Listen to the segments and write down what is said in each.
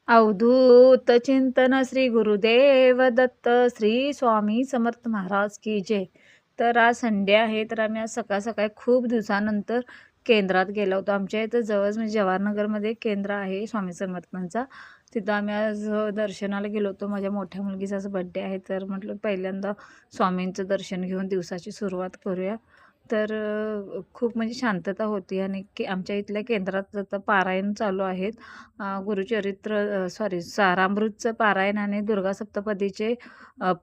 अवधूत चिंतन श्री गुरुदेव दत्त श्री स्वामी समर्थ महाराज की जय. तर आज संडे आहे. तर आम्ही आज सकाळ सकाळी खूप दिवसानंतर केंद्रात गेलो होतो. आमच्या इथं जवळच म्हणजे जवाहरनगरमध्ये केंद्र आहे स्वामी समर्थांचा. तिथं आम्ही आज दर्शनाला गेलो होतो. माझ्या मोठ्या मुलगीचा आज बड्डे आहे. तर म्हटलं पहिल्यांदा स्वामींचं दर्शन घेऊन दिवसाची सुरुवात करूया. तर खूप म्हणजे शांतता होती आणि आमच्या इथल्या केंद्रात आता पारायण चालू आहेत. गुरुचरित्र सारामृतचं पारायण आणि दुर्गा सप्तपदीचे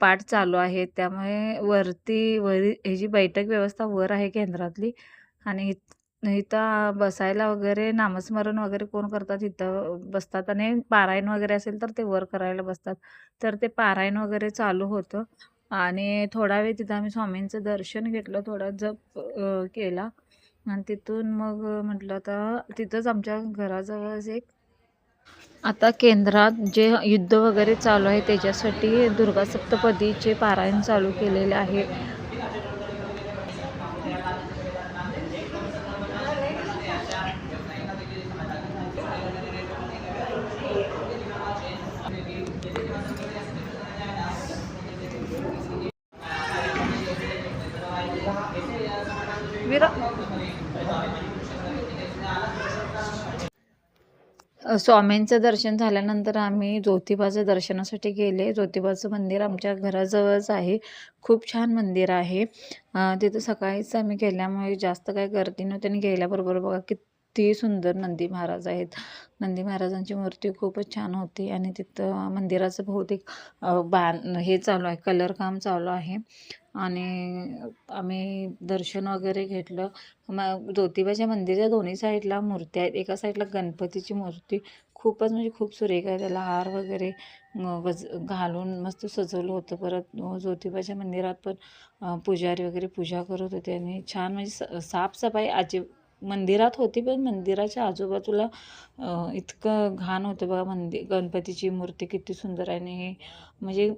पाठ चालू आहेत. त्यामुळे वरी ह्याची बैठक व्यवस्था वर आहे केंद्रातली आणि इथं बसायला वगैरे नामस्मरण वगैरे कोण करतात इथं बसतात आणि पारायण वगैरे असेल तर ते वर करायला बसतात. तर ते पारायण वगैरे चालू होतं आणि थोडा वेळ तिथं आम्ही स्वामींचं दर्शन घेतलं, थोडा जप केला आणि तिथून मग म्हटलं आता तिथंच आमच्या घराजवळच एक आता केंद्रात जे युद्ध वगैरे चालू आहे त्याच्यासाठी दुर्गा सप्तपदीचे पारायण चालू केलेले आहे. विरा स्वामींचं दर्शन झाल्यानंतर आम्ही ज्योतिबाचं दर्शनासाठी गेले. ज्योतिबाचं मंदिर आमच्या घराजवळच आहे. खूप छान मंदिर आहे. तिथं सकाळीच आम्ही गेल्यामुळे जास्त काही गर्दी नव्हती आणि गेल्याबरोबर बघा किती सुंदर नंदी महाराज आहेत. नंदी महाराजांची मूर्ती खूपच छान होती आणि तिथं मंदिराचं बहुतेक हे चालू आहे, कलर काम चालू आहे आणि आम्ही दर्शन वगैरे घेतलं. मग ज्योतिबाच्या मंदिराच्या दोन्ही साईडला मूर्त्या आहेत. एका साईडला गणपतीची मूर्ती खूपच म्हणजे खूप सुरेख आहे. त्याला हार वगैरे घालून मस्त सजवलं होतं. परत ज्योतिबाच्या मंदिरात पण पुजारी वगैरे पूजा करत होते आणि छान म्हणजे साफसफाई मंदिरात होती, पण मंदिराच्या आजूबाजूला इतकं घाण होतं बघा. गणपतीची मूर्ती किती सुंदर आहे आणि हे म्हणजे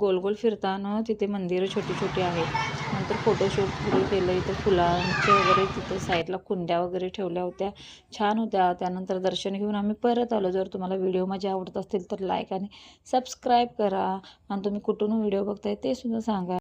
गोल गोल फिरताना तिथे मंदिरं छोटी छोटी आहेत. नंतर फोटोशूट पुढे केलं. इथं फुलांचे वगैरे तिथं साईडला कुंड्या वगैरे ठेवल्या होत्या, छान होत्या. त्यानंतर दर्शन घेऊन आम्ही परत आलो. जर तुम्हाला व्हिडिओ माझे आवडत असतील तर लाईक आणि सबस्क्राईब करा आणि तुम्ही कुठून व्हिडिओ बघताय ते सुद्धा सांगा.